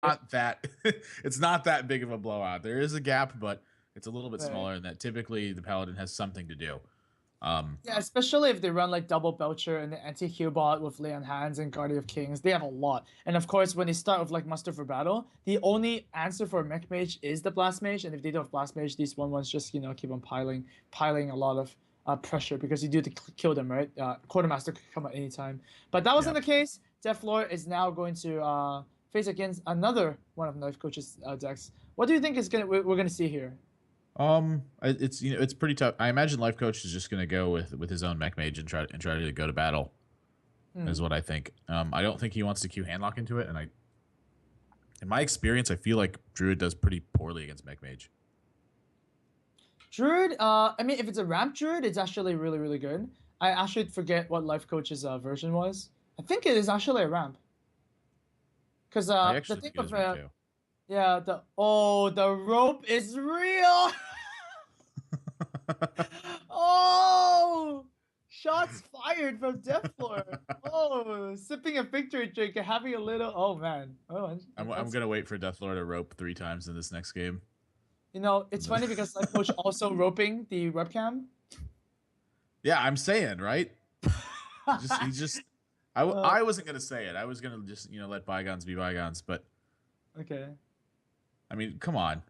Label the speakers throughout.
Speaker 1: not that it's not that big of a blowout. There is a gap, but it's a little bit
Speaker 2: Right.
Speaker 1: smaller, and that typically the paladin has something to do. Um,
Speaker 2: Yeah, especially if they run like double Belcher and the anti-heal bot with Lay on Hands and Guardian of Kings, they have a lot. And of course, when they start with like Muster for Battle, the only answer for a Mech Mage is the Blast Mage. And if they don't have Blast Mage, these ones just keep on piling a lot of pressure because you do to kill them, right? Quartermaster could come at any time. But that wasn't
Speaker 1: yeah.
Speaker 2: the case. Dethelor is now going to face against another one of Lifecoach's decks. What do you think is we're gonna see here?
Speaker 1: It's it's pretty tough. I imagine Life Coach is just going to go with his own mech mage and try to go to battle. Is
Speaker 2: Hmm.
Speaker 1: what I think. I don't think he wants to queue handlock into it, and in my experience, I feel like Druid does pretty poorly against mech mage.
Speaker 2: Druid, I mean, if it's a ramp Druid, it's actually really, really good. I actually forget what Life Coach's version was. I think it is actually a ramp. Because
Speaker 1: I
Speaker 2: the
Speaker 1: actually
Speaker 2: thing
Speaker 1: think it
Speaker 2: of
Speaker 1: is ramp too.
Speaker 2: yeah, the rope is real. Oh, shots fired from Deathlord. Oh, sipping a victory drink and having a little. Oh man. Oh,
Speaker 1: I'm
Speaker 2: that's
Speaker 1: gonna wait for Deathlord to rope 3 times in this next game.
Speaker 2: it's funny because Life Coach also roping the webcam.
Speaker 1: Yeah, I'm saying right. He just.
Speaker 2: uh,
Speaker 1: I wasn't gonna say it. I was gonna just let bygones be bygones. But
Speaker 2: okay.
Speaker 1: I mean, come on,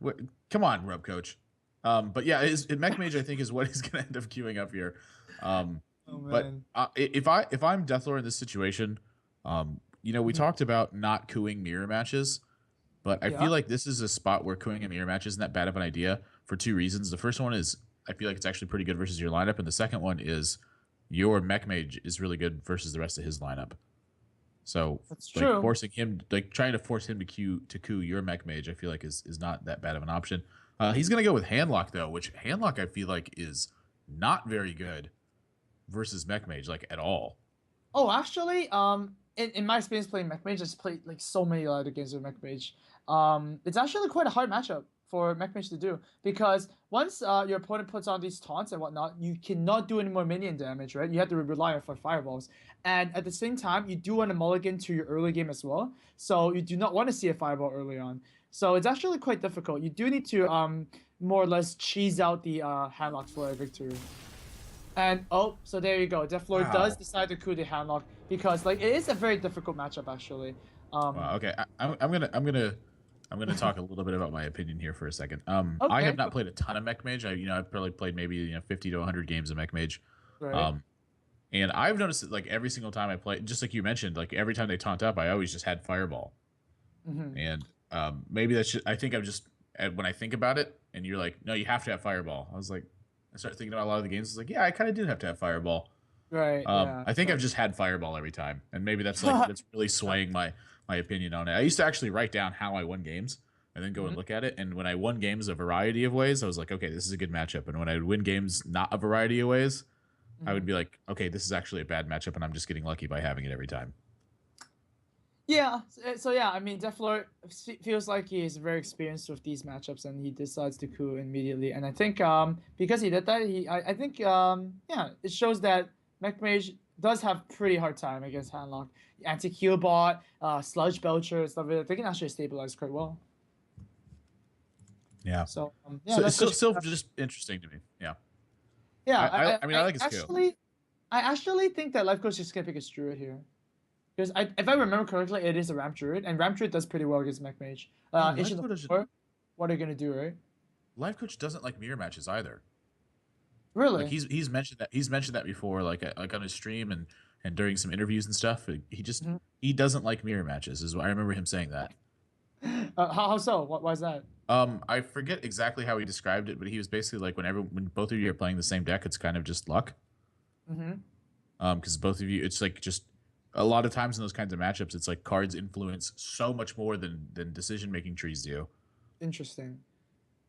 Speaker 1: come on, Rope Coach. But yeah, his mech mage I think is what he's gonna end up queuing up here.
Speaker 2: Oh
Speaker 1: But
Speaker 2: man.
Speaker 1: if I'm Deathlor in this situation, we
Speaker 2: Mhm.
Speaker 1: talked about not cooing mirror matches, but I
Speaker 2: Yeah.
Speaker 1: feel like this is a spot where cooing a mirror match isn't that bad of an idea for 2 reasons. The first one is I feel like it's actually pretty good versus your lineup, and the second one is your mech mage is really good versus the rest of his lineup. So
Speaker 2: That's
Speaker 1: like
Speaker 2: true.
Speaker 1: trying to force him to coup your mech mage, I feel like is not that bad of an option. He's gonna go with handlock though, which handlock I feel like is not very good versus mech mage like at all.
Speaker 2: Oh, actually, in my experience playing Mech Mage, I just played like so many other games with Mech Mage. It's actually quite a hard matchup for Mech Mage to do because once your opponent puts on these taunts and whatnot, you cannot do any more minion damage, right? You have to rely on for fireballs, and at the same time, you do want to mulligan to your early game as well. So you do not want to see a fireball early on. So it's actually quite difficult. You do need to more or less cheese out the handlocks for a victory. And oh, so there you go. Deflor does
Speaker 1: Wow.
Speaker 2: decide to coup the handlock because like it is a very difficult matchup actually.
Speaker 1: Wow.
Speaker 2: Um,
Speaker 1: Okay. I'm gonna talk a little bit about my opinion here for a second. I have
Speaker 2: okay,
Speaker 1: not played a ton of mech mage. I've probably played maybe 50 to 100 games of mech mage.
Speaker 2: right.
Speaker 1: Um, and I've noticed that like every single time I play, just like you mentioned, like every time they taunt up, I always just had fireball.
Speaker 2: Mm-hmm.
Speaker 1: And maybe that's just, I think I'm just when I think about it, and you're like, no, you have to have fireball. I was like, I start thinking about a lot of the games. It's like, yeah, I kind of did have to have fireball.
Speaker 2: Right, yeah.
Speaker 1: I think I've just had fireball every time, and maybe that's really swaying my opinion on it. I used to actually write down how I won games and then go and
Speaker 2: Mhm.
Speaker 1: look at it. And when I won games a variety of ways, I was like, okay, this is a good matchup. And when I would win games not a variety of ways, I would
Speaker 2: Mhm.
Speaker 1: be like, okay, this is actually a bad matchup, and I'm just getting lucky by having it every time.
Speaker 2: Yeah, so yeah, I mean, Deflor feels like he is very experienced with these matchups, and he decides to coup immediately. And I think because he did that, I think yeah, it shows that Mech Mage does have pretty hard time against Handlock, anti-Q bot, Sludge Belcher, stuff like that. They can actually stabilize quite well.
Speaker 1: Yeah.
Speaker 2: So yeah,
Speaker 1: So it's
Speaker 2: Life Coach.
Speaker 1: still just interesting to me. Yeah.
Speaker 2: Yeah,
Speaker 1: I mean I like his skill.
Speaker 2: I actually think that Life Coach is gonna pick a Druid here. Because if I remember correctly, it is a Ramp Druid, and Ramp Druid does pretty well against Mech Mage.
Speaker 1: Oh,
Speaker 2: Issue number four, what are you gonna do, right?
Speaker 1: Life Coach doesn't like mirror matches either. Like
Speaker 2: Really?
Speaker 1: he's mentioned that before, like on his stream and during some interviews and stuff.
Speaker 2: Mhm.
Speaker 1: He doesn't like mirror matches. Is what I remember him saying that.
Speaker 2: How so? Why is that?
Speaker 1: I forget exactly how he described it, but he was basically like when both of you are playing the same deck, it's kind of just luck.
Speaker 2: Hmm.
Speaker 1: Because both of you, it's like just a lot of times in those kinds of matchups, it's like cards influence so much more than decision making trees do.
Speaker 2: Interesting.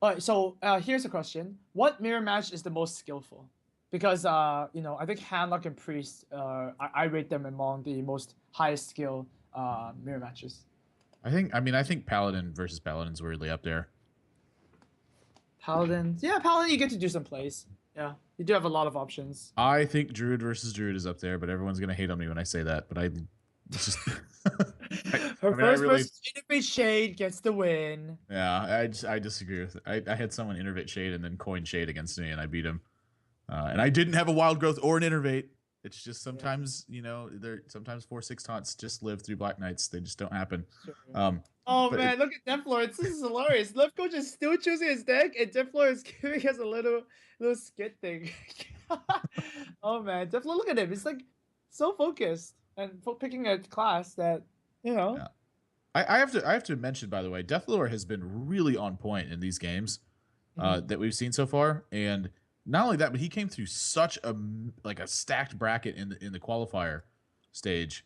Speaker 2: All right, so here's a question: what mirror match is the most skillful? Because I think Handlock and Priest, I rate them among the most highest skill mirror matches.
Speaker 1: I think Paladin versus Paladin's weirdly up there.
Speaker 2: Paladin, yeah, Paladin, you get to do some plays. Yeah, you do have a lot of options.
Speaker 1: I think Druid versus Druid is up there, but everyone's gonna hate on me when I say that. But It's just
Speaker 2: Her
Speaker 1: I
Speaker 2: first
Speaker 1: really,
Speaker 2: person to innovate Shade gets the win.
Speaker 1: yeah, I disagree with it. I had someone innervate Shade and then coin Shade against me, and I beat him. And I didn't have a wild growth or an innervate. It's just
Speaker 2: Yeah,
Speaker 1: sometimes, they're sometimes 4/6 taunts just live through Black Knights. They just don't happen.
Speaker 2: sure.
Speaker 1: Um,
Speaker 2: Oh
Speaker 1: but
Speaker 2: man, look at Dethelor. This is hilarious. Lifecoach is still choosing his deck, and Dethelor is giving us a little skit thing. Oh man, Dethelor, look at him. He's like so focused and picking a class that you know.
Speaker 1: yeah. I have to mention, by the way, Dethelor has been really on point in these games
Speaker 2: Mhm.
Speaker 1: that we've seen so far, and not only that, but he came through such a stacked bracket in the qualifier stage.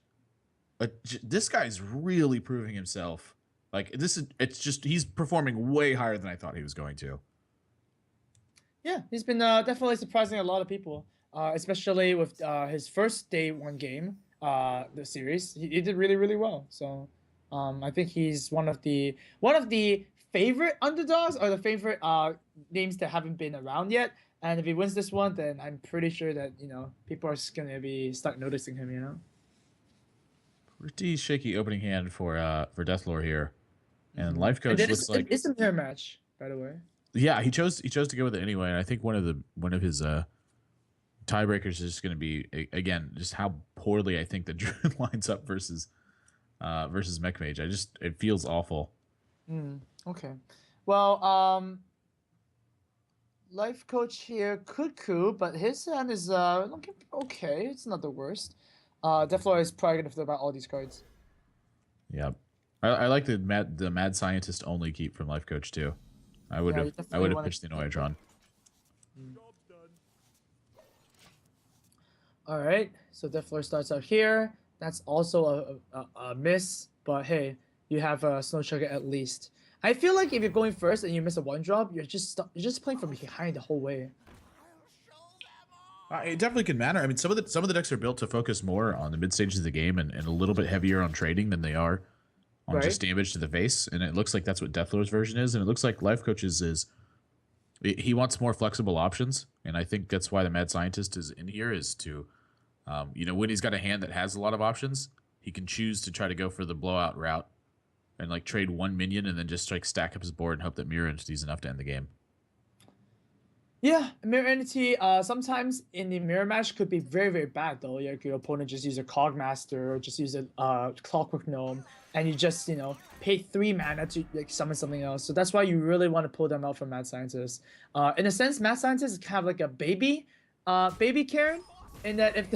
Speaker 1: This guy's really proving himself. Like it's just he's performing way higher than I thought he was going to.
Speaker 2: Yeah, he's been definitely surprising a lot of people, especially with his first day one game, the series. He did really really well. So, I think he's one of the favorite underdogs or the favorite names that haven't been around yet. And if he wins this one, then I'm pretty sure that people are gonna be start noticing him.
Speaker 1: Pretty shaky opening hand for Deathlore here, and
Speaker 2: And
Speaker 1: Lifecoach
Speaker 2: then
Speaker 1: looks like
Speaker 2: it's a mirror match, by the way.
Speaker 1: yeah he chose to go with it anyway, and I think one of his tiebreakers is just going to be again just how poorly I think the Druid lines up versus Mech Mage. It feels awful.
Speaker 2: Okay. Well, life coach here could coup, but his hand is looking okay. It's not the worst. Deflor is probably gonna flip out all these cards.
Speaker 1: Yeah, I like the mad scientist only keep from Lifecoach too.
Speaker 2: Yeah, you
Speaker 1: I
Speaker 2: definitely
Speaker 1: would have
Speaker 2: want
Speaker 1: pitched the
Speaker 2: to keep it.
Speaker 1: Noyatron.
Speaker 2: All right, so Deflor starts out here. That's also a miss, but hey, you have a Snow Sugar at least. I feel like if you're going first and you miss a one drop, you're just playing from behind the whole way.
Speaker 1: It definitely can matter. I mean, some of the decks are built to focus more on the mid stages of the game and a little bit heavier on trading than they are on just
Speaker 2: Right?
Speaker 1: damage to the face. And it looks like that's what Deathlor's version is. And it looks like Life Coach's is he wants more flexible options. And I think that's why the Mad Scientist is in here is to, when he's got a hand that has a lot of options, he can choose to try to go for the blowout route and like trade one minion and then just like stack up his board and hope that Mirror Entity's enough to end the game.
Speaker 2: Yeah, mirror entity. Sometimes in the mirror match could be very very bad though. Your opponent just use a Cogmaster or just use a Clockwork Gnome, and you just pay 3 mana to like summon something else. So that's why you really want to pull them out from Mad Scientist. In a sense, Mad Scientist is kind of like a baby Karen, in that if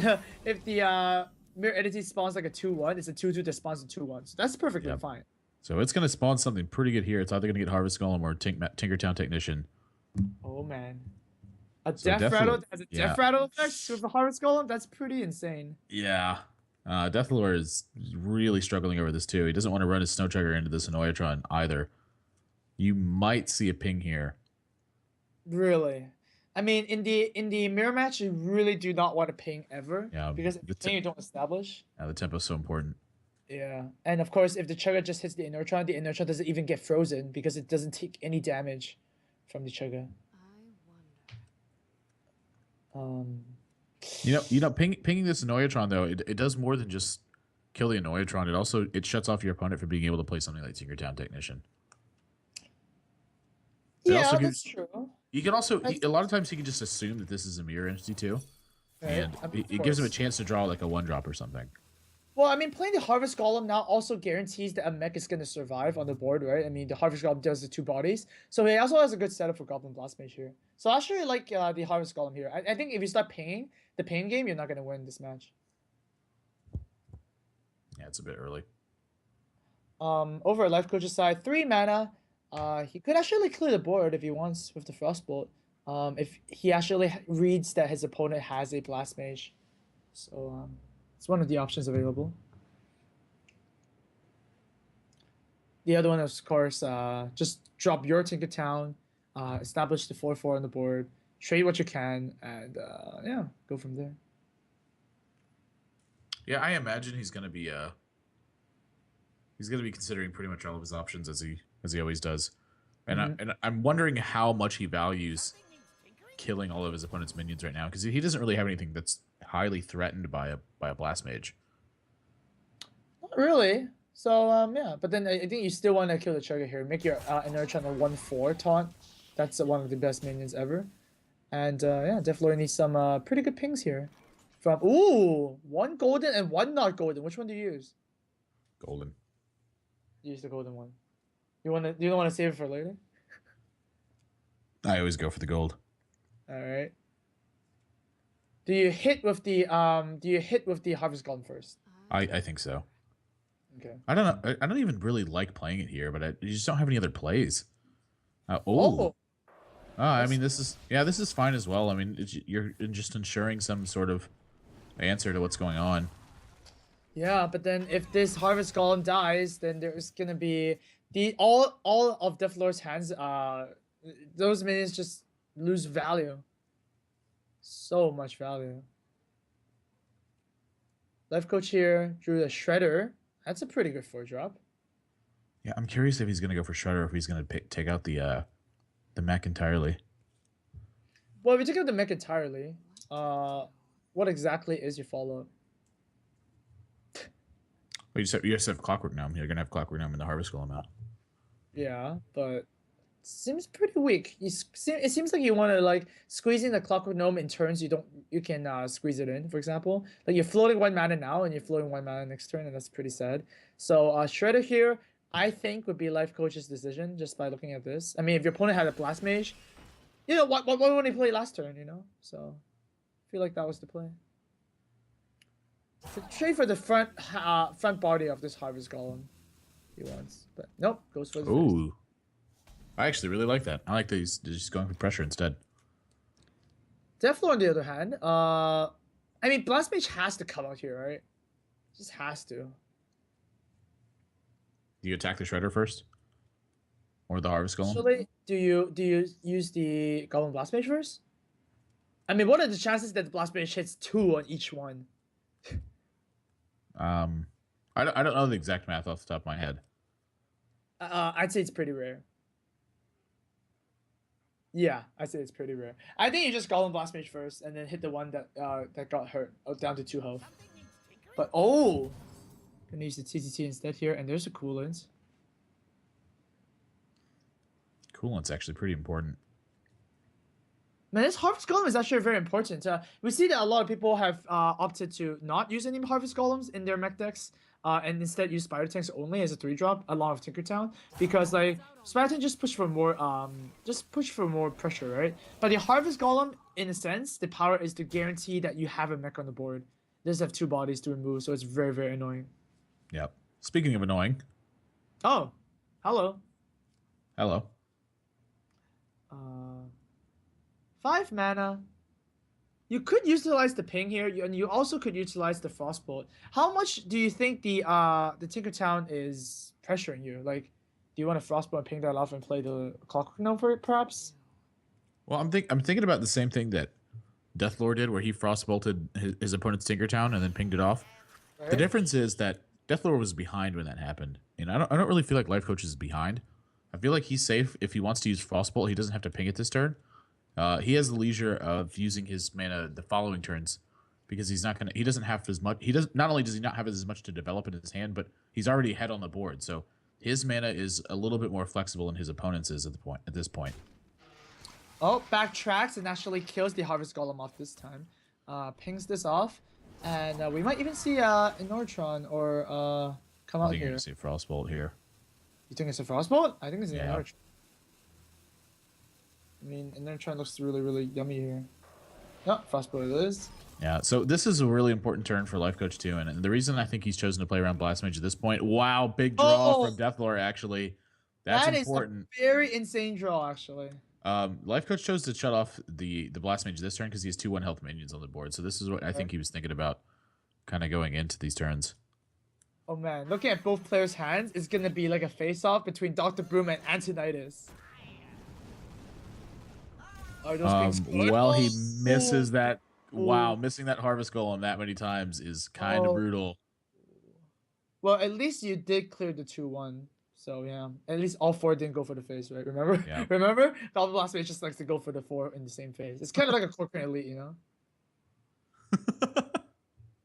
Speaker 2: the mirror entity spawns like a 2/1, it's a 2/2 that spawns a 2/1. So that's perfectly
Speaker 1: Yep.
Speaker 2: fine.
Speaker 1: So it's going to spawn something pretty good here. It's either going to get Harvest Golem or Tinkertown Technician.
Speaker 2: Oh man. A
Speaker 1: So
Speaker 2: death rattle
Speaker 1: Deathlor,
Speaker 2: as a
Speaker 1: yeah,
Speaker 2: death rattle effect with a harvest golem. That's pretty insane.
Speaker 1: yeah. Deathlor is really struggling over this too. He doesn't want to run his Snow Trigger into this Annoyatron either. You might see a ping here.
Speaker 2: Really, I mean, in the mirror match, you really do not want to ping ever
Speaker 1: Yeah,
Speaker 2: because if you ping, you don't establish.
Speaker 1: the tempo's so important.
Speaker 2: Yeah, and of course, if the trigger just hits the inertron doesn't even get frozen because it doesn't take any damage from the trigger.
Speaker 1: Pinging this Annoyatron though, it does more than just kill the Annoyatron. It shuts off your opponent from being able to play something like Tinkertown Technician. It
Speaker 2: Yeah,
Speaker 1: also
Speaker 2: that's
Speaker 1: gives
Speaker 2: true.
Speaker 1: you can also a lot of times he can just assume that this is a mirror entity too,
Speaker 2: Right,
Speaker 1: and
Speaker 2: of
Speaker 1: it gives him a
Speaker 2: course.
Speaker 1: chance to draw like a 1-drop or something.
Speaker 2: Well, I mean, playing the Harvest Golem now also guarantees that a mech is going to survive on the board, right? I mean, the Harvest Golem does the 2 bodies. So he also has a good setup for Goblin Blast Mage here. So I actually like the Harvest Golem here. I think if you start paying the pain game, you're not going to win this match.
Speaker 1: Yeah, it's a bit early.
Speaker 2: Over at Life Coach's side, 3 mana. He could actually clear the board if he wants with the Frostbolt. If he actually reads that his opponent has a Blast Mage. So, it's one of the options available. The other one, of course, just drop your Tinkertown, establish the 4/4 on the board, trade what you can, and yeah, go from there.
Speaker 1: Yeah, I imagine he's gonna be considering pretty much all of his options as he always does, and I'm wondering how much he values killing all of his opponent's minions right now because he doesn't really have anything that's highly threatened by a blast mage.
Speaker 2: really. So yeah, but then I think you still want to kill the trigger here. Make your Inertron a 1/4 taunt. That's one of the best minions ever. And yeah, Dethelor needs some pretty good pings here. From one golden and one not golden. Which one do you use?
Speaker 1: Golden.
Speaker 2: Use the golden one. You don't want to save it for later?
Speaker 1: I always go for the gold.
Speaker 2: All right. Do you hit with the Harvest Golem first?
Speaker 1: I think so.
Speaker 2: Okay.
Speaker 1: I don't know. I don't even really like playing it here, but you just don't have any other plays.
Speaker 2: Oh.
Speaker 1: I mean, this is fine as well. I mean, you're just ensuring some sort of answer to what's going on.
Speaker 2: Yeah, but then if this Harvest Golem dies, then there's gonna be all of Dethelor's hands. Those minions just lose value. So much value. Lifecoach here drew the Shredder. That's a pretty good 4-drop.
Speaker 1: Yeah, I'm curious if he's gonna go for Shredder or if he's gonna take out the mech entirely.
Speaker 2: Well, if you take out the mech entirely, what exactly is your follow-up?
Speaker 1: Well, you just have Clockwork Gnome. You're gonna have Clockwork Gnome in the Harvest Golem out.
Speaker 2: Yeah, but seems pretty weak. It seems like you want to like squeeze in the Clockwork Gnome in turns you can squeeze it in. For example, like you're floating 1 mana now and you're floating 1 mana next turn, and that's pretty sad. So Shredder here, I think would be Lifecoach's decision just by looking at this. I mean, if your opponent had a Blast Mage, you know what would he play last turn? You know, so I feel like that was the play. Trade for the front body of this Harvest Golem. He wants, but nope, goes for the
Speaker 1: Ooh. I actually really like that. I like that he's just going for pressure instead.
Speaker 2: Dethelor, on the other hand, I mean, Blast Mage has to come out here, right? Just has to.
Speaker 1: Do you attack the Shredder first, or the Harvest Golem?
Speaker 2: Actually, do you use the Goblin Blast Mage first? I mean, what are the chances that the Blast Mage hits 2 on each one?
Speaker 1: I don't know the exact math off the top of my head.
Speaker 2: I'd say it's pretty rare. Yeah, I'd say it's pretty rare. I think you just Goblin Blast Mage first, and then hit the one that got hurt down to 2 health. But gonna use the TTT instead here, and there's a Coolant.
Speaker 1: Coolant's actually pretty important.
Speaker 2: Man, this Harvest Golem is actually very important. We see that a lot of people have opted to not use any Harvest Golems in their mech decks, and instead use Spider Tanks only as a 3-drop along with Tinkertown, because like Spider Tank just push for more pressure, right? But the Harvest Golem, in a sense, the power is to guarantee that you have a mech on the board. It does have 2 bodies to remove, so it's very, very annoying.
Speaker 1: Yep. Speaking of annoying.
Speaker 2: Oh, hello.
Speaker 1: Hello.
Speaker 2: 5 mana. You could utilize the ping here, and you also could utilize the Frostbolt. How much do you think the Tinkertown is pressuring you? Like, do you want to Frostbolt and ping that off and play the Clockwork Gnome for it, perhaps?
Speaker 1: Well, I'm thinking about the same thing that Dethelor did, where he Frostbolted his opponent's Tinkertown and then pinged it off. Right. The difference is that Dethelor was behind when that happened, and I don't really feel like Lifecoach is behind. I feel like he's safe if he wants to use Frostbolt. He doesn't have to ping it this turn. He has the leisure of using his mana the following turns, because he's not gonna. He doesn't have as much. He does not only does he not have as much to develop in his hand, but he's already ahead on the board. So his mana is a little bit more flexible than his opponent's is at this point.
Speaker 2: Oh, backtracks and actually kills the Harvest Golem off this time. Pings this off, and we might even see Inertron or come out here. I think
Speaker 1: you're gonna see Frostbolt here.
Speaker 2: You think it's a Frostbolt? I think it's an Inertron. I mean, Inertron looks really, really yummy here. Oh, Frostbolt it is.
Speaker 1: Yeah, so this is a really important turn for Lifecoach too, and the reason I think he's chosen to play around Blast Mage at this point. Wow, big draw from Dethelor, actually. That's important.
Speaker 2: That is a very insane draw, actually.
Speaker 1: Lifecoach chose to shut off the Blast Mage this turn because he has 2 1-health minions on the board. So this is what I think he was thinking about, kind of going into these turns.
Speaker 2: Oh man, looking at both players' hands, it's gonna be like a face-off between Dr. Broom and Antonitis.
Speaker 1: Well, he misses that. Wow, missing that Harvest Golem that many times is kind of brutal.
Speaker 2: Well, at least you did clear the 2-1. So yeah, at least all 4 didn't go for the face, right? Remember? Yeah. Remember? Goblin Blast Mage just likes to go for the 4 in the same phase. It's kind of like a Corcoran Elite, you know?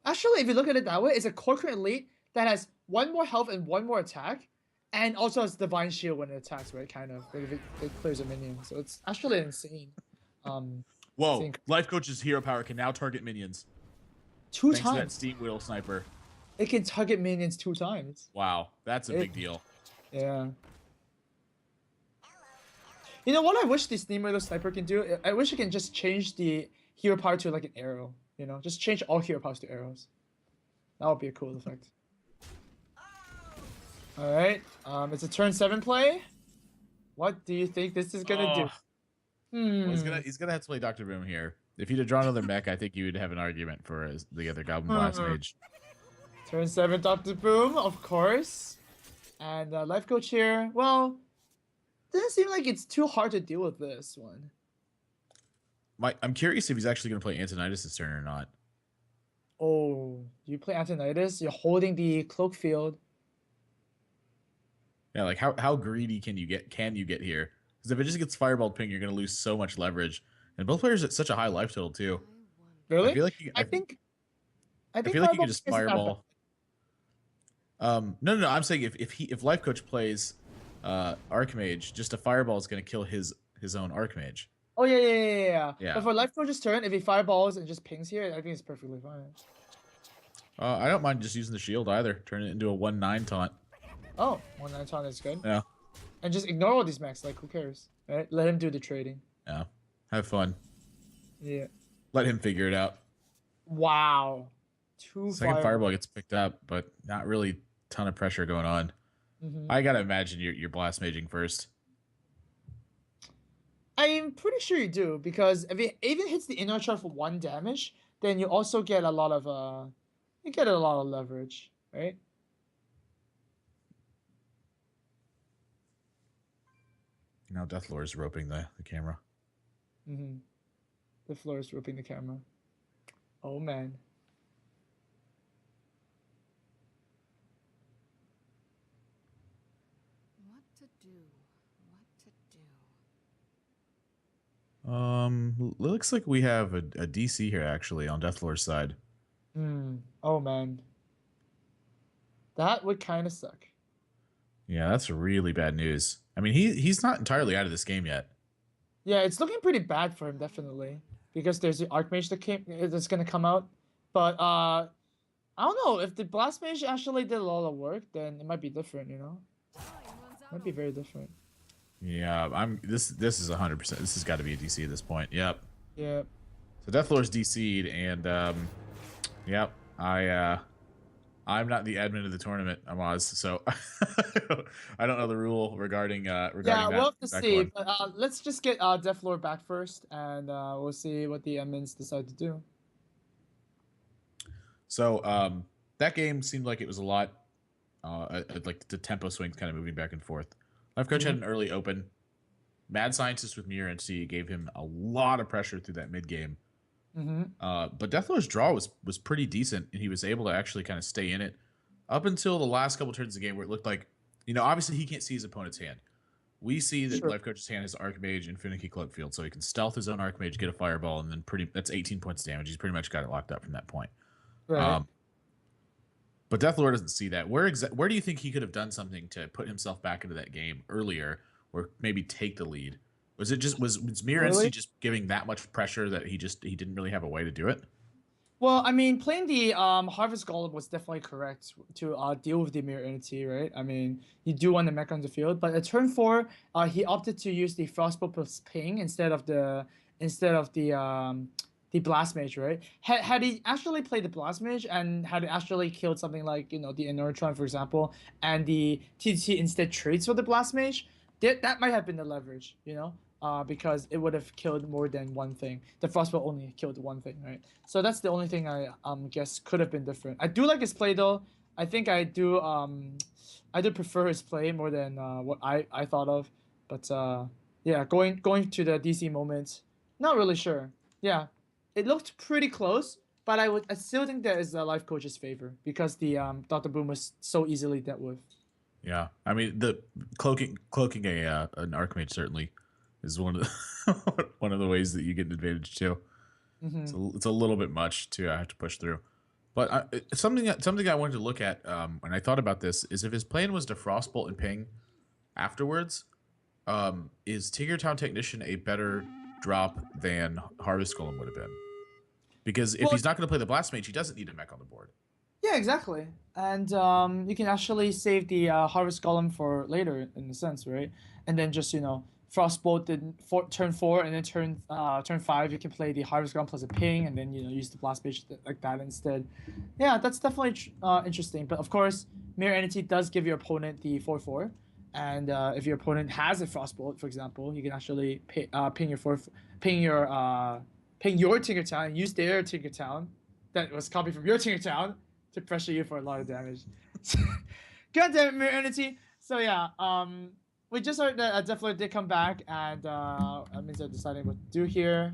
Speaker 2: Actually, if you look at it that way, it's a Corcoran Elite that has one more health and one more attack, and also has divine shield when it attacks, right? Kind of, like if it clears a minion. So it's actually insane.
Speaker 1: Whoa! Lifecoach's hero power can now target minions.
Speaker 2: Two
Speaker 1: thanks
Speaker 2: times.
Speaker 1: to that Steam Wheel Sniper.
Speaker 2: It can target minions 2 times.
Speaker 1: Wow, that's a big deal.
Speaker 2: Yeah. You know what I wish the Steam Wheel Sniper can do? I wish it can just change the hero power to like an arrow. You know, just change all hero powers to arrows. That would be a cool effect. All right. It's a turn 7 play. What do you think this is gonna do?
Speaker 1: Well, he's gonna have to play Dr. Boom here. If he'd have drawn another mech, I think you would have an argument for the other Goblin Blast Mage.
Speaker 2: Turn 7 Dr. Boom, of course. And Lifecoach here. Well, doesn't seem like it's too hard to deal with this one.
Speaker 1: I'm curious if he's actually going to play Antonidas this turn or not.
Speaker 2: Oh, you play Antonidas? You're holding the cloak field.
Speaker 1: Yeah, like how greedy can you get here? Because if it just gets fireballed ping, you're going to lose so much leverage. And both players at such a high life total too.
Speaker 2: Really?
Speaker 1: I feel like
Speaker 2: I think
Speaker 1: you can just fireball. No. I'm saying if Lifecoach plays Archmage, just a fireball is going to kill his own Archmage.
Speaker 2: Oh yeah. But for Lifecoach's turn, if he fireballs and just pings here, I think it's perfectly fine.
Speaker 1: I don't mind just using the shield either. Turn it into a 1/9 taunt.
Speaker 2: Oh, 1/9 taunt is good.
Speaker 1: Yeah.
Speaker 2: And just ignore all these mechs. Like, who cares? Right? Let him do the trading.
Speaker 1: Yeah. Have fun.
Speaker 2: Yeah.
Speaker 1: Let him figure it out.
Speaker 2: Wow.
Speaker 1: Second fireball gets picked up, but not really a ton of pressure going on. I gotta imagine you're blast maging first.
Speaker 2: I'm pretty sure you do, because if it even hits the inner chart for 1 damage, then you also get a lot of leverage, right?
Speaker 1: Now Dethelor is roping the camera.
Speaker 2: The floor is roping the camera. Oh man.
Speaker 3: What to do?
Speaker 1: Looks like we have a DC here actually on Dethelor's side.
Speaker 2: Oh man. That would kind of suck.
Speaker 1: Yeah, that's really bad news. I mean, he's not entirely out of this game yet.
Speaker 2: Yeah, it's looking pretty bad for him, definitely, because there's the Archmage that's gonna come out. But I don't know, if the Blast Mage actually did a lot of work, then it might be different, you know. Might be very different.
Speaker 1: Yeah, this is 100%. This has got to be a DC at this point. Yep.
Speaker 2: Yep.
Speaker 1: So Dethelor's DC'd, and yep, I'm not the admin of the tournament, I'm Oz, so I don't know the rule regarding
Speaker 2: Yeah,
Speaker 1: that.
Speaker 2: we'll have to see. But, let's just get Dethelor back first, and we'll see what the admins decide to do.
Speaker 1: So that game seemed like it was a lot, like the tempo swings kind of moving back and forth. Lifecoach had an early open. Mad Scientist with Mirror NC gave him a lot of pressure through that mid game. But Dethelor's draw was pretty decent, and he was able to actually kind of stay in it up until the last couple turns of the game, where it looked like, obviously he can't see his opponent's hand. We see that Lifecoach's hand is Archmage and Finicky Cloakfield, so he can stealth his own Archmage, get a fireball, and then that's 18 points damage. He's pretty much got it locked up from that point.
Speaker 2: Right.
Speaker 1: But Dethelor doesn't see that. Where do you think he could have done something to put himself back into that game earlier, or maybe take the lead? Was it just was Mirror NC just giving that much pressure that he didn't really have a way to do it?
Speaker 2: Well, I mean, playing the Harvest Golem was definitely correct to deal with the Mirror NC, right? I mean, you do want the mech on the field, but at turn 4, he opted to use the Frostbolt plus Ping instead of the Blast Mage, right? Had he actually played the Blast Mage and had actually killed something like, the Inertron, for example, and the TTT instead trades for the Blast Mage, that might have been the leverage, because it would have killed more than one thing. The Frostbolt only killed one thing, right? So that's the only thing I guess could have been different. I do like his play though. I think I do prefer his play more than what I thought of. But yeah, going to the DC moment, not really sure. Yeah, it looked pretty close, but I still think that is the Lifecoach's favor, because the Dr. Boom was so easily dealt with.
Speaker 1: Yeah, I mean, the cloaking an Archmage certainly is one of the ways that you get an advantage too. It's a little bit much to have to push through. But something I wanted to look at when I thought about this is if his plan was to Frostbolt and ping afterwards, is Tinkertown Technician a better drop than Harvest Golem would have been? Because if
Speaker 2: Well,
Speaker 1: he's not going to play the Blast Mage, he doesn't need a mech on the board.
Speaker 2: yeah, exactly. And you can actually save the Harvest Golem for later, in a sense, right? And then just Frostbolt in turn 4, and then turn 5 you can play the Harvest Golem plus a ping, and then use the Blast Mage like that instead. Yeah, that's definitely interesting. But of course, Mirror Entity does give your opponent the 4/4, and if your opponent has a Frostbolt, for example, you can actually ping your Tinkertown and use their Tinkertown that was copied from your Tinkertown to pressure you for a lot of damage. God damn it, Mirror Entity. So yeah, we just heard that Dethelor did come back, and that means they're deciding what to do here.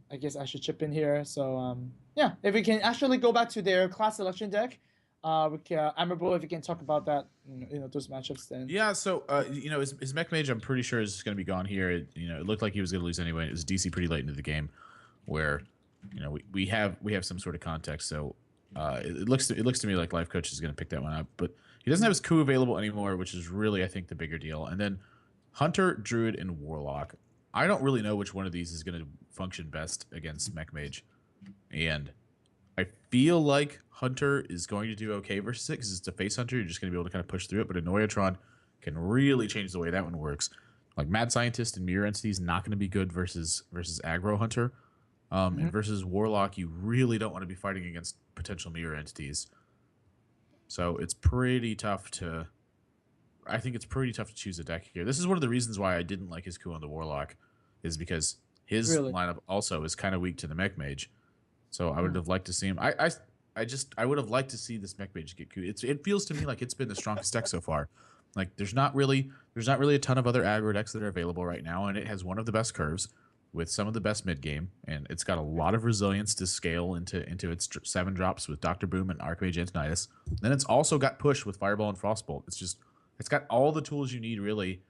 Speaker 2: I guess I should chip in here. So yeah, if we can actually go back to their class selection deck, Admirable, if you can talk about that, those matchups then.
Speaker 1: Yeah, so his mech mage, I'm pretty sure is going to be gone here. It looked like he was going to lose anyway. It was DC pretty late into the game, where we have some sort of context. So it looks to me like Lifecoach is going to pick that one up, but he doesn't have his coup available anymore, which is really, I think, the bigger deal. And then Hunter, Druid, and Warlock. I don't really know which one of these is going to function best against mech mage, and I feel like Hunter is going to do okay versus it because it's a face Hunter. You're just going to be able to kind of push through it. But Annoyatron can really change the way that one works. Like Mad Scientist and Mirror Entity is not going to be good versus Aggro Hunter. And versus Warlock, you really don't want to be fighting against potential Mirror Entities. So it's pretty tough to... I think it's pretty tough to choose a deck here. This is one of the reasons why I didn't like his coup on the Warlock, is because his lineup also is kind of weak to the Mech Mage. So I would have liked to see him. I would have liked to see this mech mage get coup. It feels to me like it's been the strongest deck so far. Like there's not really a ton of other aggro decks that are available right now, and it has one of the best curves with some of the best mid game, and it's got a lot of resilience to scale into its 7 drops with Dr. Boom and Archmage Antonidas. Then it's also got push with Fireball and Frostbolt. It's got all the tools you need really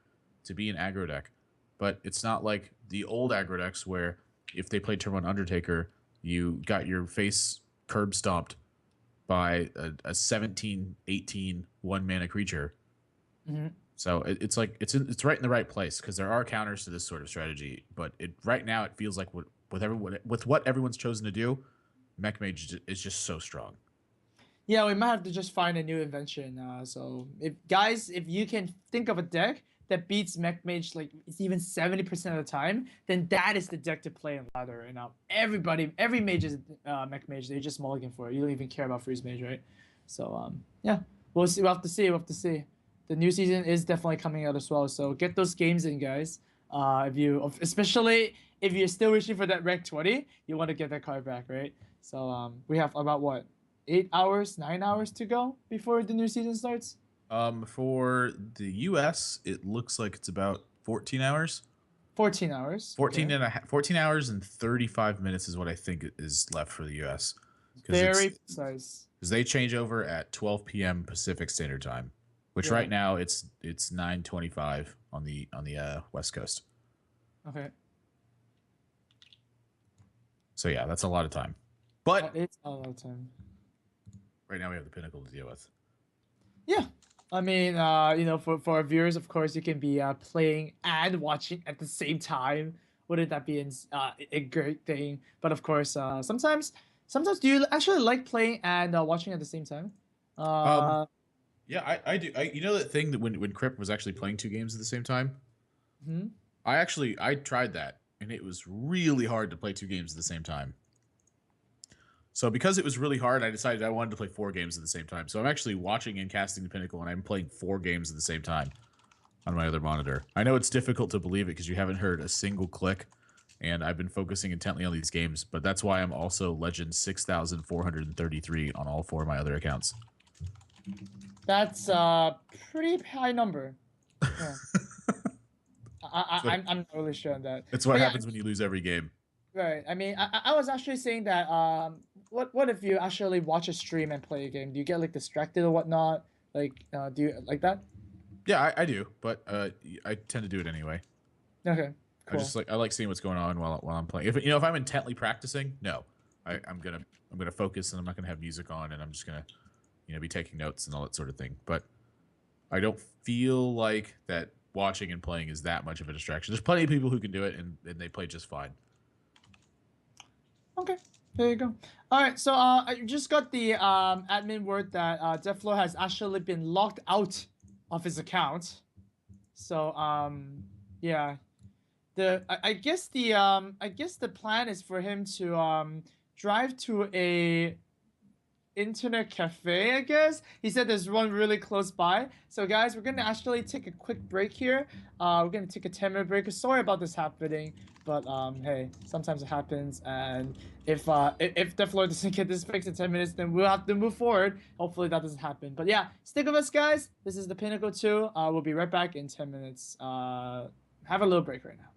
Speaker 1: to be an aggro deck, but it's not like the old aggro decks where if they played turn 1 Undertaker, you got your face curb stomped by a 17/18 1-mana creature. So it's like it's right in the right place because there are counters to this sort of strategy. But right now it feels like with what everyone's chosen to do, Mech Mage is just so strong.
Speaker 2: Yeah, we might have to just find a new invention. So if you can think of a deck that beats Mech Mage like it's even 70% of the time, then that is the deck to play in ladder. And every mage is Mech Mage. They just mulligan for it. You don't even care about Freeze Mage, right? So yeah, we'll see. We'll have to see. The new season is definitely coming out as well. So get those games in, guys. Especially if you're still wishing for that rank 20, you want to get that card back, right? So we have about what 9 hours to go before the new season starts.
Speaker 1: For the US, it looks like it's about 14 hours.
Speaker 2: 14 hours.
Speaker 1: 14 hours and 35 minutes is what I think is left for the US.
Speaker 2: Very precise.
Speaker 1: Because they change over at 12 p.m. Pacific Standard Time, which right now it's 9:25 on the West Coast.
Speaker 2: Okay.
Speaker 1: So yeah, that's a lot of time. But
Speaker 2: it's a lot of time.
Speaker 1: Right now we have the Pinnacle to deal with.
Speaker 2: Yeah. I mean, for our viewers, of course, you can be playing and watching at the same time. Wouldn't that be a great thing? But of course, sometimes do you actually like playing and watching at the same time?
Speaker 1: Yeah, I do. You know that thing that when Crip was actually playing 2 games at the same time? I tried that, and it was really hard to play 2 games at the same time. So because it was really hard, I decided I wanted to play 4 games at the same time. So I'm actually watching and casting the Pinnacle, and I'm playing 4 games at the same time on my other monitor. I know it's difficult to believe it because you haven't heard a single click, and I've been focusing intently on these games. But that's why I'm also Legend 6,433 on all 4 of my other accounts.
Speaker 2: That's a pretty high number. Yeah. I'm not really sure on that.
Speaker 1: It's what happens when you lose every game.
Speaker 2: Right. I mean, I was actually saying that what if you actually watch a stream and play a game? Do you get like distracted or whatnot? Like, do you like that?
Speaker 1: Yeah, I do, but I tend to do it anyway.
Speaker 2: Okay. Cool.
Speaker 1: I like seeing what's going on while I'm playing. If I'm intently practicing, no, I'm gonna focus, and I'm not gonna have music on, and I'm just gonna, be taking notes and all that sort of thing. But I don't feel like that watching and playing is that much of a distraction. There's plenty of people who can do it, and they play just fine.
Speaker 2: Okay, there you go. All right, so I just got the admin word that Dethelor has actually been locked out of his account. So yeah, I guess the plan is for him to drive to a internet cafe, I guess. He said there's one really close by. So guys, we're gonna actually take a quick break here. We're gonna take a 10-minute break. Sorry about this happening, but hey, sometimes it happens. And if Deflor doesn't get this fixed in 10 minutes, then we'll have to move forward. Hopefully that doesn't happen. But yeah, stick with us, guys. This is the Pinnacle 2. We'll be right back in 10 minutes. Have a little break right now.